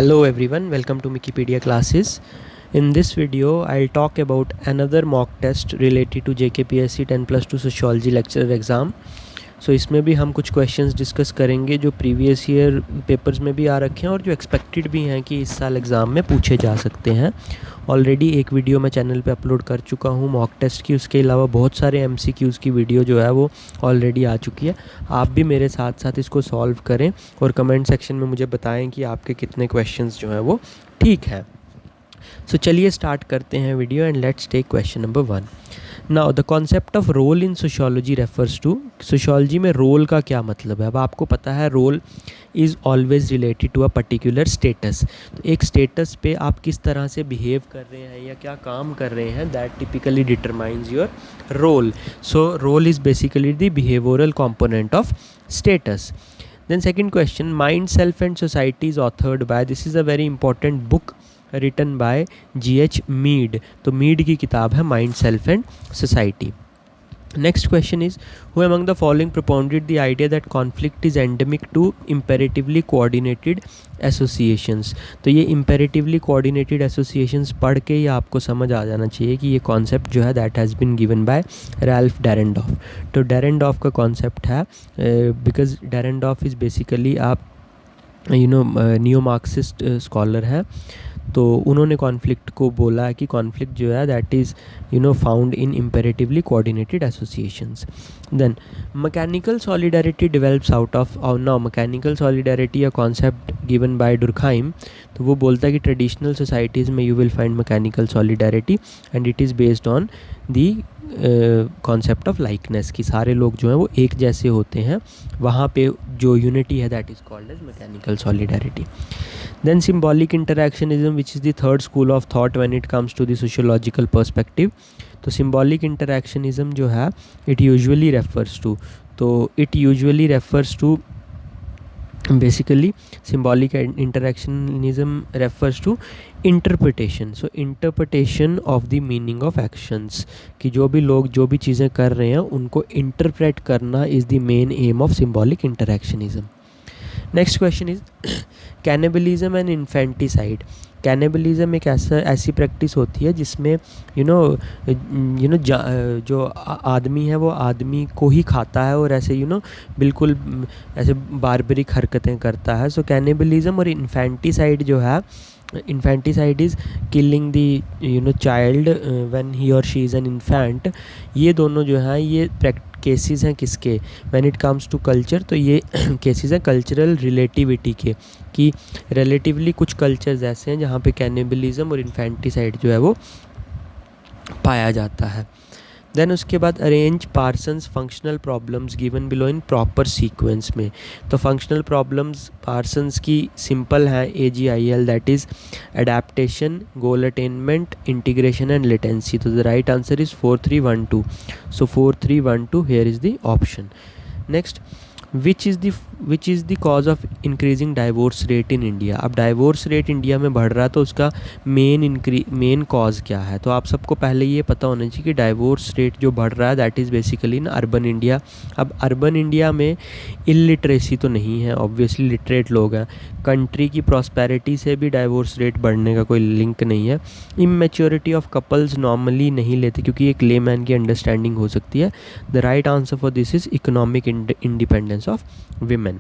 Hello everyone, welcome to Wikipedia classes. In this video, I'll talk about another mock test related to JKPSC 10+2 Sociology lecturer exam. So इसमें भी हम कुछ questions discuss करेंगे जो previous year papers में भी आ रखे हैं और जो एक्सपेक्टेड भी हैं कि इस साल एग्ज़ाम में पूछे जा सकते हैं. ऑलरेडी एक वीडियो मैं चैनल पे अपलोड कर चुका हूँ मॉक टेस्ट की. उसके अलावा बहुत सारे MCQs की वीडियो जो है वो ऑलरेडी आ चुकी है. आप भी मेरे साथ साथ इसको सॉल्व करें और कमेंट सेक्शन में मुझे बताएं कि आपके कितने क्वेश्चंस जो हैं वो ठीक है. सो चलिए स्टार्ट करते हैं video and let's take question number 1. Now the concept of role in sociology refers to. Sociology में रोल का क्या मतलब है. अब आपको पता है role is always related to a particular status. तो एक स्टेटस पे आप किस तरह से बिहेव कर रहे हैं या क्या काम कर रहे हैं, that typically determines your role. So role is basically the behavioural component of status. Then second question, Mind, Self and Society is authored by. This is a very important book written by G.H. Mead. तो Mead की किताब है mind self and society. Next question is, who among the following propounded the idea that conflict is endemic to imperatively coordinated associations. तो ये imperatively coordinated associations पढ़ के ही आपको समझ आ जाना चाहिए कि ये कॉन्सेप्ट जो है that has been given by Ralph Dahrendorf. तो Dahrendorf का कॉन्सेप्ट है because Dahrendorf is basically आप नियो मार्क्सिस्ट स्कॉलर है. तो उन्होंने कॉन्फ्लिक्ट को बोला है कि कॉन्फ्लिक्ट जो है that is found in imperatively coordinated associations. Then mechanical solidarity develops out of now mechanical solidarity a concept given by Durkheim. तो वो बोलता है कि ट्रेडिशनल सोसाइटीज़ में you will find mechanical solidarity and it is based on the concept of likeness कि सारे लोग जो हैं वो एक जैसे होते हैं. वहाँ पे जो यूनिटी है that is called as mechanical solidarity. Then symbolic interactionism, which is the third school of thought when it comes to the sociological perspective. तो symbolic interactionism जो है it usually refers to, तो it usually refers to basically symbolic interactionism refers to interpretation. So interpretation of the meaning of actions कि जो भी लोग जो भी चीज़ें कर रहे हैं उनको interpret करना is the main aim of symbolic interactionism. Next question is cannibalism and infanticide. Cannibalism एक ऐसी प्रैक्टिस होती है जिसमें जो आदमी है वो आदमी को ही खाता है और ऐसे बिल्कुल ऐसे बारबरिक हरकतें करता है. सो कैनिबलिज्म और इन्फेंटिसाइड जो है, infanticide is killing the child when he और शी इज़ एन इन्फेंट. ये दोनों जो हैं ये केसेस हैं किसके, when it comes to culture. तो ये केसेस हैं कल्चरल रिलेटिविटी के कि रिलेटिवली कुछ कल्चर्स ऐसे हैं जहाँ पे कैनिबलिज्म और इन्फेंटिसाइड जो है वो पाया जाता है. देन उसके बाद arrange Parsons functional problems given below in proper sequence में. तो फंक्शनल प्रॉब्लम्स पार्सन्स की सिंपल हैं AGIL, that is adaptation, goal attainment, integration and latency. तो the right answer is 4312. So 4312 here is the option. Next, which is the cause of increasing divorce rate in India. अब divorce rate India में बढ़ रहा है तो उसका main cause क्या है. तो आप सबको पहले ये पता होना चाहिए कि डाइवोर्स रेट जो बढ़ रहा है that is basically in urban India. अब अर्बन इंडिया में इलिटरेसी तो नहीं है, ऑब्वियसली लिटरेट लोग हैं. कंट्री की प्रॉस्पेरिटी से भी डाइवोर्स रेट बढ़ने का कोई लिंक नहीं है. इमेच्योरिटी ऑफ कपल्स नॉर्मली नहीं लेते क्योंकि एक लेमैन की अंडरस्टैंडिंग हो सकती है. The right answer for this is economic independence of women.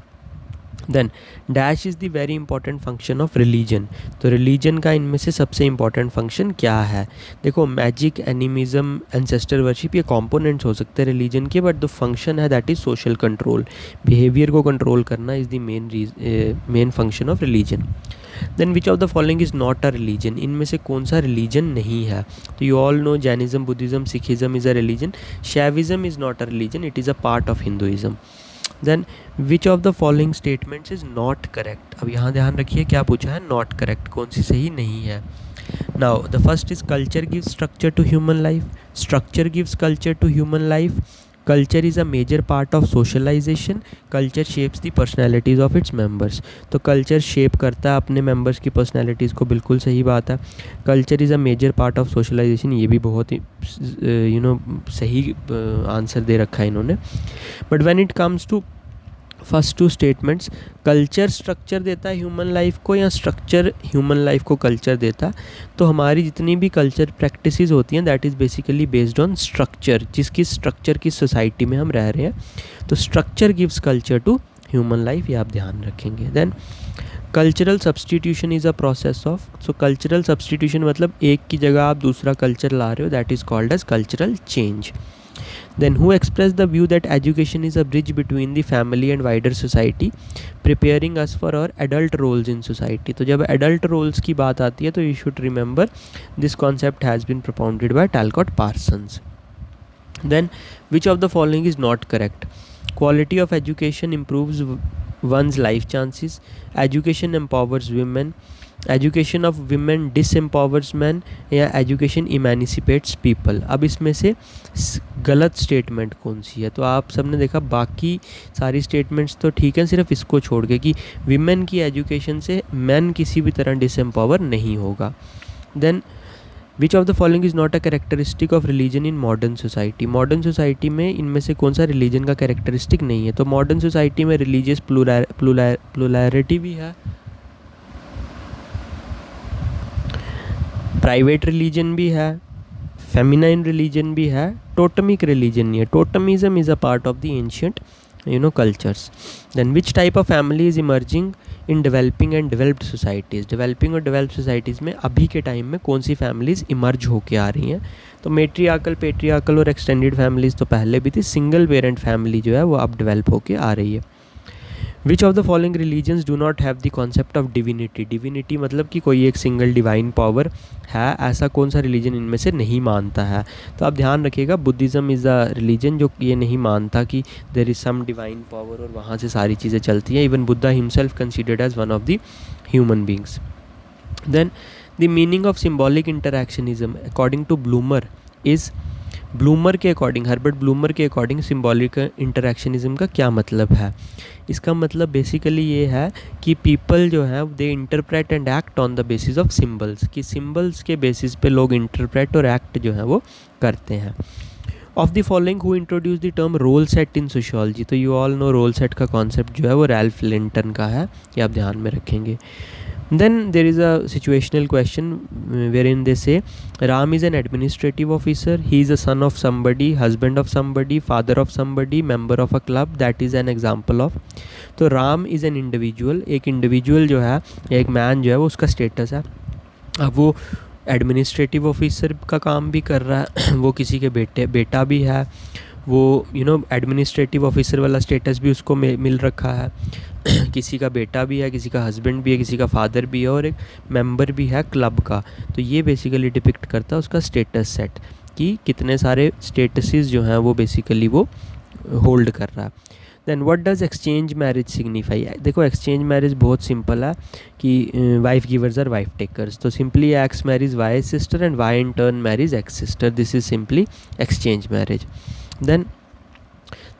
Then dash is the very important function of religion. तो रिलीजन का इनमें से सबसे इम्पॉर्टेंट फंक्शन क्या है. देखो मैजिक, एनिमिज़म, एंसेस्टर वर्शिप ये कंपोनेंट्स हो सकते हैं रिलीजन के, बट द फंक्शन है that is social control. Behaviour को कंट्रोल करना is the main function of religion. Then which of the following is not a religion. इनमें से कौन सा रिलीजन नहीं है. तो you all know Jainism, Buddhism, Sikhism is a religion. शैविज़्म is not a religion, it is a part of Hinduism. Then which of the following statements is not correct. अब यहाँ ध्यान रखिए क्या पूछा है, नॉट करेक्ट, कौन सी सही नहीं है. Now the first is culture gives structure to human life. Structure gives culture to human life. Culture is a major part of socialisation. Culture shapes the personalities of its members. तो culture shape करता है अपने members की personalities को, बिल्कुल सही बात है. Culture is a major part of socialisation, ये भी बहुत ही सही आंसर दे रखा है इन्होंने. But when it comes to first two statements, culture structure देता है ह्यूमन लाइफ को या स्ट्रक्चर ह्यूमन लाइफ को कल्चर देता है? तो हमारी जितनी भी कल्चर प्रैक्टिसेस होती हैं that is basically based on structure, जिसकी स्ट्रक्चर की सोसाइटी में हम रह रहे हैं, तो structure gives culture to human life, ये आप ध्यान रखेंगे। Then cultural substitution is a process of, so cultural substitution मतलब एक की जगह आप दूसरा कल्चर ला रहे हो, that is called as cultural change. Then who expressed the view that education is a bridge between the family and wider society, preparing us for our adult roles in society? तो जब adult roles की बात आती है तो you should remember this concept has been propounded by Talcott Parsons. Then which of the following is not correct? Quality of education improves one's life chances, education empowers women, education of women disempowers man, या education emancipates people. अब इसमें से गलत statement कौन सी है? तो आप सबने देखा बाकी सारी स्टेटमेंट्स तो ठीक है, सिर्फ इसको छोड़ के कि वीमेन की एजुकेशन से मैन किसी भी तरह डिसएम्पावर नहीं होगा। Then which of the following is not a characteristic of religion in modern society? Modern society में इनमें से कौन सा रिलीजन का कैरेक्टरिस्टिक नहीं है? तो मॉडर्न सोसाइटी में रिलीजियस प्लुरैलिटी भी है, प्राइवेट रिलीजन भी है, फेमिनाइन रिलीजन भी है, टोटमिक रिलीजन नहीं है। Totemism is a part of the ancient cultures. Then which type of family is emerging in developing and developed societies? Developing और डेवलप्ड सोसाइटीज़ में अभी के टाइम में कौन सी फैमिलीज़ इमर्ज होके आ रही हैं? तो मेट्रियार्कल, पेट्रियार्कल और एक्सटेंडेड फैमिलीज़ तो पहले भी थी, सिंगल पेरेंट फैमिली जो है वो अब डेवलप होके आ रही है। विच of the following religions do not have the concept of divinity? Divinity मतलब कि कोई एक सिंगल डिवाइन पावर है, ऐसा कौन सा रिलीजन इनमें से नहीं मानता है? तो आप ध्यान रखिएगा, बुद्धिज़्म इज़ अ रिलीजन जो ये नहीं मानता कि there is some divine power और वहाँ से सारी चीज़ें चलती हैं। Even Buddha himself considered as one of the human beings. Then the meaning of symbolic interactionism according to Blumer is, Blumer के अकॉर्डिंग, हर्बर्ट ब्लूमर के अकॉर्डिंग सिम्बॉलिक इंटरैक्शनिज्म का क्या मतलब है? इसका मतलब बेसिकली ये है कि पीपल जो है they interpret and act on the basis of symbols, कि सिम्बल्स के बेसिस पे लोग इंटरप्रेट और एक्ट जो है वो करते हैं। Of the following who introduce the term role set in sociology? तो you all know role set का कॉन्सेप्ट जो है वो रैल्फ लिंटन का है, ये आप ध्यान में रखेंगे। Then there is a situational question wherein they say Ram is an administrative officer, he is a son of somebody, husband of somebody, father of somebody, member of a club, that is an example of। तो Ram is an individual, एक individual जो है, एक man जो है वो उसका status है। अब वो एडमिनिस्ट्रेटिव ऑफिसर का काम भी कर रहा है, वो किसी के बेटा भी है, वो एडमिनिस्ट्रेटिव ऑफिसर वाला स्टेटस भी उसको मिल रखा है, किसी का बेटा भी है, किसी का हस्बैंड भी है, किसी का फादर भी है और एक मेंबर भी है क्लब का। तो ये बेसिकली डिपिक्ट करता है उसका स्टेटस सेट, कि कितने सारे स्टेटसेस जो हैं वो बेसिकली वो होल्ड कर रहा है। Then what does exchange marriage signify? देखो एक्सचेंज मैरिज बहुत सिंपल है कि wife givers are wife takers, तो simply X marriage Y sister and Y in turn marriage X sister, this is simply exchange marriage. Then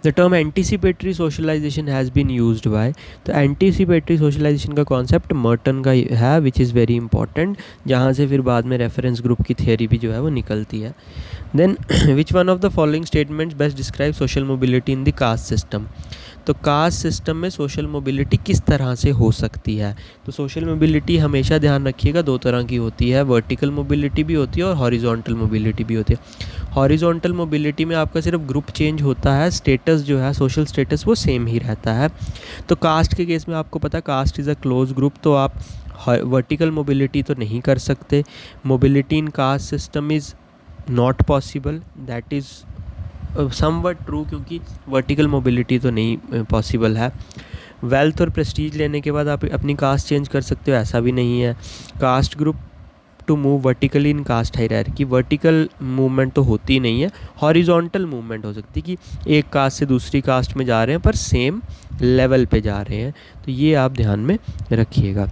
the term anticipatory socialization has been used by? तो anticipatory socialization का concept Merton का है, which is very important, जहाँ से फिर बाद में reference group की थियरी भी जो है वो निकलती है। Then which one of the following statements best describe social mobility in the caste system? तो कास्ट सिस्टम में सोशल मोबिलिटी किस तरह से हो सकती है? तो सोशल मोबिलिटी हमेशा ध्यान रखिएगा दो तरह की होती है, वर्टिकल मोबिलिटी भी होती है और हॉरिजॉन्टल मोबिलिटी भी होती है। हॉरिजॉन्टल मोबिलिटी में आपका सिर्फ ग्रुप चेंज होता है, स्टेटस जो है सोशल स्टेटस वो सेम ही रहता है। तो कास्ट के केस में आपको पता है caste is a close group, तो आप वर्टिकल मोबिलिटी तो नहीं कर सकते। Mobility in caste system is not possible, that is somewhat true, क्योंकि वर्टिकल मोबिलिटी तो नहीं पॉसिबल है। वेल्थ और प्रेस्टीज लेने के बाद आप अपनी कास्ट चेंज कर सकते हो, ऐसा भी नहीं है। Caste group to move vertically in caste hierarchy, vertical movement तो होती नहीं है, हॉरिजॉन्टल मूवमेंट हो सकती है कि एक कास्ट से दूसरी कास्ट में जा रहे हैं पर सेम लेवल पे जा रहे हैं, तो ये आप ध्यान में रखिएगा।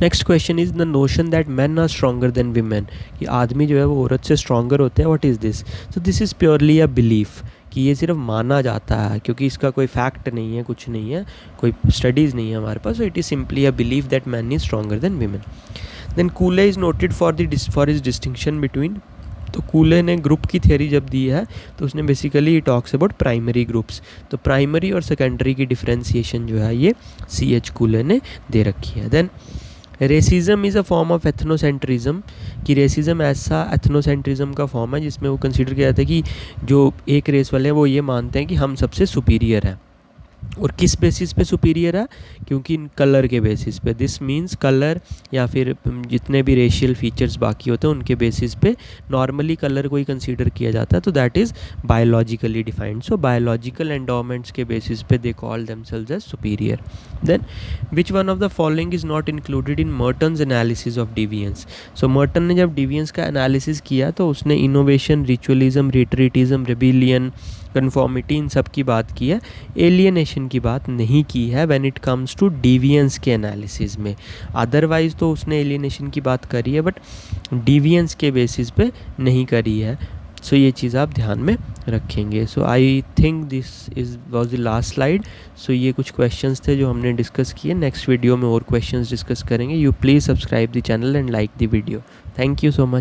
Next question is the notion that man are stronger than women, कि आदमी जो है वो औरत से स्ट्रॉन्गर होते हैं, व्हाट इज़ दिस? तो this is purely a belief, कि ये सिर्फ माना जाता है, क्योंकि इसका कोई फैक्ट नहीं है, कुछ नहीं है, कोई स्टडीज़ नहीं है हमारे पास, so it is simply a belief that man is stronger than women. Then Cooley is noted for his distinction between तो कूले ने ग्रुप की थियरी जब दी है तो उसने basically talks about primary groups. तो प्राइमरी और सेकेंडरी की डिफ्रेंसिएशन जो है ये C.H. कूले ने दे रखी है। Then racism is a form of ethnocentrism, कि रेसिज्म ऐसा एथनोसेंट्रिज्म का फॉर्म है जिसमें वो कंसीडर किया जाता है कि जो एक रेस वाले हैं वो ये मानते हैं कि हम सबसे सुपीरियर हैं। और किस बेसिस पे सुपीरियर है? क्योंकि कलर के बेसिस पे। दिस मींस कलर या फिर जितने भी रेशियल फीचर्स बाकी होते हैं उनके बेसिस पे नॉर्मली कलर को ही कंसीडर किया जाता है, तो that is biologically defined. So biological endowments के बेसिस पे they call themselves as superior. Then which one of the following is not included in Merton's analysis of deviance. So Merton ने जब deviance का analysis किया तो उसने innovation, ritualism, retreatism, rebellion, conformity, इन सब की बात की है, एलियनेशन की बात नहीं की है when it comes to deviance के एनालिसिस में। अदरवाइज़ तो उसने एलियनेशन की बात करी है बट डिवियंस के बेसिस पे नहीं करी है। सो ये चीज़ आप ध्यान में रखेंगे। So I think this was the last slide. So ये कुछ क्वेश्चंस थे जो हमने डिस्कस किए। नेक्स्ट वीडियो में और क्वेश्चंस डिस्कस करेंगे। You please subscribe the channel and like the video. Thank you so much.